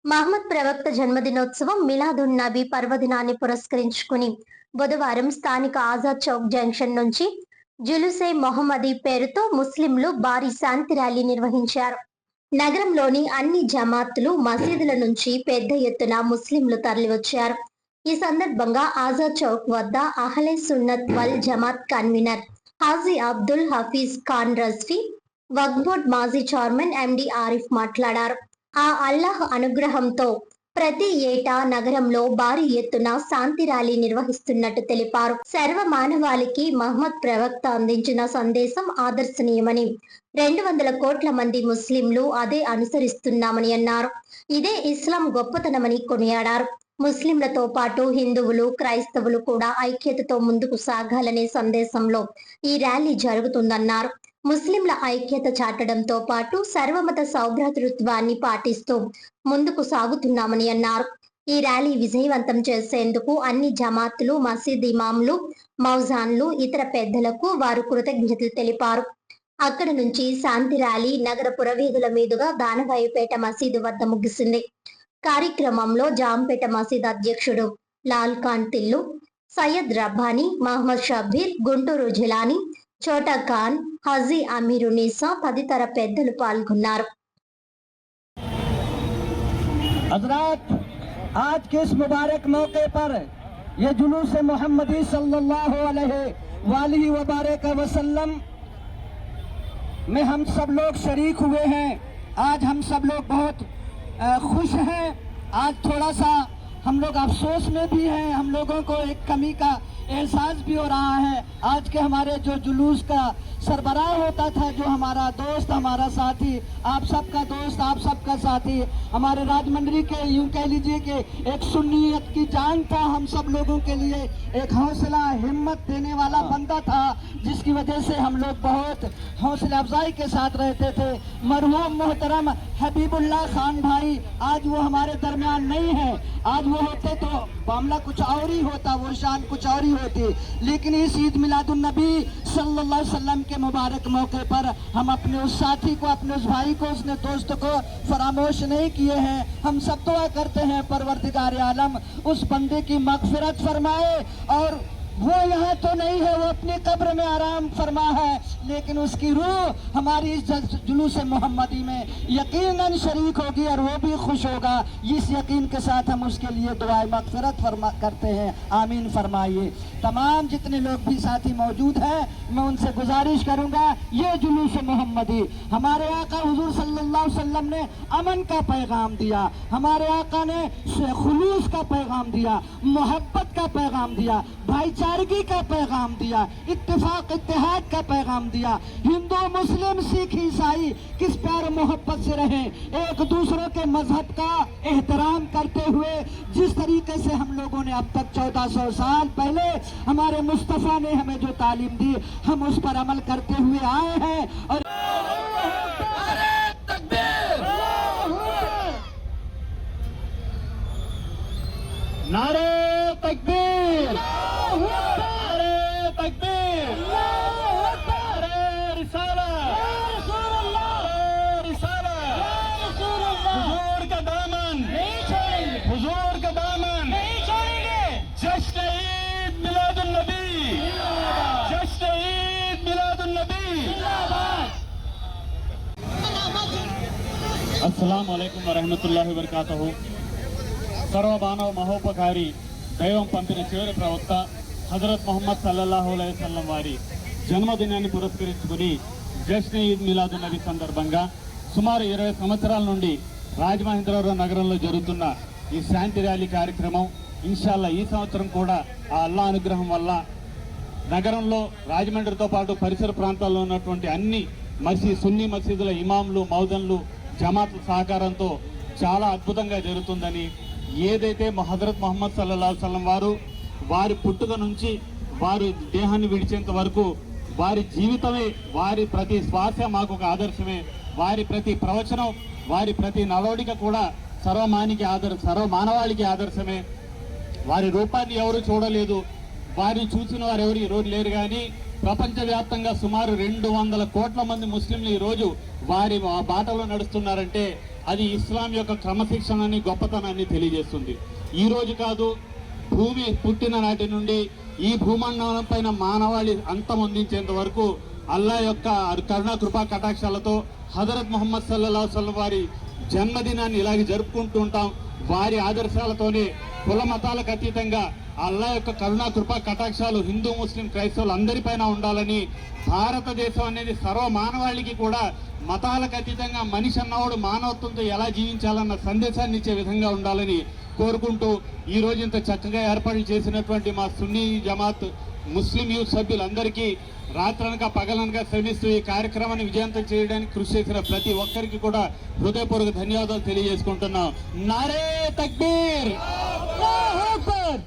మహమ్మద్ ప్రవక్త జన్మదినోత్సవం మిలాదున్ నబీ పర్వదినాన్ని పురస్కరించుకుని బుధవారం స్థానిక ఆజాద్ చౌక్ జంక్షన్ నుంచి జులుసే మొహమ్మదీ పేరుతో ముస్లింలు భారీ శాంతి ర్యాలీ నిర్వహించారు. నగరంలోని అన్ని జమాత్లు, మసీదుల నుంచి పెద్ద ఎత్తున ముస్లింలు తరలివచ్చారు. ఈ సందర్భంగా ఆజాద్ చౌక్ వద్ద అహ్లే సున్నత్ వల్ జమాత్ కన్వీనర్ హాజీ అబ్దుల్ హఫీజ్ ఖాన్ రజ్వీ, వక్ఫ్ బోర్డ్ మాజీ చైర్మన్ ఎండి ఆరిఫ్ మాట్లాడారు. ఆ అల్లాహ్ అనుగ్రహంతో ప్రతి ఏటా నగరంలో భారీ ఎత్తున శాంతి ర్యాలీ నిర్వహిస్తున్నట్టు తెలిపారు. సర్వ మానవాళికి మహమ్మద్ ప్రవక్త అందించిన సందేశం ఆదర్శనీయమని, 200 కోట్ల మంది ముస్లింలు అదే అనుసరిస్తున్నామని అన్నారు. ఇదే ఇస్లాం గొప్పతనమని కొనియాడారు. ముస్లింలతో పాటు హిందువులు, క్రైస్తవులు కూడా ఐక్యతతో ముందుకు సాగాలనే సందేశంలో ఈ ర్యాలీ జరుగుతుందన్నారు. ముస్లింల ఐక్యత చాటడంతో పాటు సర్వమత సౌభ్రాతృత్వాన్ని పాటిస్తూ ముందుకు సాగుతున్నామని అన్నారు. ఈ ర్యాలీ విజయవంతం చేసేందుకు అన్ని జమాతులు, మసీద్ ఇమాంలు, మౌజాన్లు, ఇతర పెద్దలకు వారు కృతజ్ఞతలు తెలిపారు. అక్కడి నుంచి శాంతి ర్యాలీ నగర పురవీధుల మీదుగా దానవాయిపేట మసీదు వద్ద ముగిసింది. కార్యక్రమంలో జాంపేట మసీద్ అధ్యక్షుడు లాల్ ఖాన్ తిల్లు, సయ్యద్ రబ్బానీ, మహమ్మద్ షబ్బీర్, గుంటూరు జిలానీ, చోటా ఖాన్, హాజీ అమీరునిసా తదితర పెద్దలు పాల్గొన్నారు. हज़रात, आज के इस मुबारक मौके पर यह जुलूस मोहम्मदी सल्लल्लाहु अलैहि वसल्लम में हम सब लोग शरीक हुए हैं। आज हम सब लोग बहुत खुश हैं। आज थोड़ा सा हम लोग अफसोस में भी हैं। हम लोगों को एक कमी का एहसास भी हो रहा है। आज के हमारे जो जुलूस का सरबराह होता था, जो हमारा दोस्त, हमारा साथी, आप सबका दोस्त, आप सबका साथी, हमारे राजमंड्री के यूं कह लीजिए कि एक सुन्नियत की जान था। हम सब लोगों के लिए एक हौसला, हिम्मत देने वाला बंदा था, जिसकी वजह से हम लोग बहुत हौसला अफजाई के साथ रहते थे। मरहूम मोहतरम हबीबुल्लाह खान भाई आज वो हमारे दरमियान नहीं है। आज वो होते तो मामला कुछ और ही होता, वो शान कुछ और ही होती। लेकिन इस ईद मिलादुन नबी सल्लल्लाहु अलैहि वसल्लम के मुबारक मौके पर हम अपने उस साथी को, अपने उस भाई को, उसने दोस्त को फरामोश नहीं किए हैं। हम सब दुआ करते हैं परवरदिगार आलम उस बंदे की मगफिरत फरमाए। और वो यहाँ तो नहीं है, वो अपनी कब्र में आराम फरमा है, लेकिन उसकी रूह हमारी इस जुलूस मोहम्मदी में यकीनन शरीक होगी और वो भी खुश होगा। इस यकीन के साथ हम उसके लिए दुआए मगफिरत करते हैं। आमीन फरमाइए। तमाम जितने लोग भी साथी मौजूद हैं, मैं उनसे गुजारिश करूंगा, ये जुलूस मोहम्मदी हमारे आका हुजूर सल्लल्लाहु अलैहि वसल्लम ने अमन का पैगाम दिया, हमारे आका ने खुलूस का पैगाम दिया, मोहब्बत का पैगाम दिया, भाईचारगी का पैगाम दिया, इत्तेफाक इत्तेहाद का पैगाम दिया। हिंदू, मुस्लिम, सिख, ईसाई किस प्यार मोहब्बत से रहें, एक दूसरों के मजहब का एहतराम करते हुए, जिस तरीके से हम लोगों ने अब तक 1400 साल पहले हमारे मुस्तफ़ा ने हमें जो तालीम दी, हम उस पर अमल करते हुए आए हैं। और नारे तकबीर, नारे तकबीर, नारे रिसालत, हुजूर का दामन नहीं छोड़ेंगे, हुजूर का दामन नहीं छोड़ेंगे। जश्न ईद मिलादुन नबी, जश्न ईद मिलादुन नबी। अस्सलाम वालेकुम वरहमतुल्लाहि वबरकातुहू। సర్వమానవ మహోపకారి దైవం పంపిన చివరి ప్రవక్త హజరత్ మొహమ్మద్ సల్లల్లాహు అలైహి వసల్లం వారి జన్మదినాన్ని పురస్కరించుకుని జశ్న్ ఈద్ మిలాదున్ నబీ సందర్భంగా సుమారు 20 సంవత్సరాల నుండి రాజమహేంద్రవరం నగరంలో జరుగుతున్న ఈ శాంతి ర్యాలీ కార్యక్రమం ఇన్షాల్లా ఈ సంవత్సరం కూడా ఆ అల్లాహ్ అనుగ్రహం వల్ల నగరంలో రాజమండ్రితో పాటు పరిసర ప్రాంతాల్లో ఉన్నటువంటి అన్ని సున్నీ మసీదుల ఇమాంలు, మౌదన్లు, జమాతుల సహకారంతో చాలా అద్భుతంగా జరుగుతుందని, ఏదైతే హజరత్ మొహమ్మద్ సల్లల్లాహు అలైహి వసల్లం వారు వారి పుట్టుక నుంచి వారి దేహాన్ని విడిచేంత వరకు వారి జీవితమే, వారి ప్రతి శ్వాస మాకు ఒక ఆదర్శమే, వారి ప్రతి ప్రవచనం, వారి ప్రతి నడవడిక కూడా సర్వమానవాళికి ఆదర్శమే. వారి రూపాన్ని ఎవరు చూడలేదు, వారిని చూసిన వారు ఎవరు ఈరోజు లేరు. కానీ ప్రపంచవ్యాప్తంగా సుమారు 200 కోట్ల మంది ముస్లింలు ఈరోజు వారి బాటలో నడుస్తున్నారంటే అది ఇస్లాం యొక్క క్రమశిక్షణని గొప్పతనాన్ని తెలియజేస్తుంది. ఈ రోజు కాదు, భూమి పుట్టిన నాటి నుండి ఈ భూమండలం పైన మానవాళి అంతమొందించేంత వరకు అల్లా యొక్క కరుణా కృపా కటాక్షాలతో హజరత్ ముహమ్మద్ సల్లల్లాహు అలైహి వసల్లం వారి జన్మదినాన్ని ఇలాగే జరుపుకుంటూ ఉంటాం. వారి ఆదర్శాలతోనే కుల మతాలకు అతీతంగా అల్లా యొక్క కరుణా కృపా కటాక్షాలు హిందూ ముస్లిం క్రైస్తవులు అందరిపైన ఉండాలని, భారతదేశం అనేది సర్వ మానవాళికి కూడా మతాలకు అతీతంగా మనిషి అన్నవాడు మానవత్వంతో ఎలా జీవించాలన్న సందేశాన్ని ఇచ్చే విధంగా ఉండాలని కోరుకుంటూ ఈ రోజు ఇంత చక్కగా ఏర్పాట్లు చేసినటువంటి మా సున్నీ జమాత్ ముస్లిం యూత్ సభ్యులందరికీ రాత్రనక పగలనక శ్రమిస్తూ ఈ కార్యక్రమాన్ని విజయవంతం చేయడానికి కృషి చేసిన ప్రతి ఒక్కరికి కూడా హృదయపూర్వక ధన్యవాదాలు తెలియజేసుకుంటున్నాం. నారే తక్బీర్, అల్లాహు అక్బర్.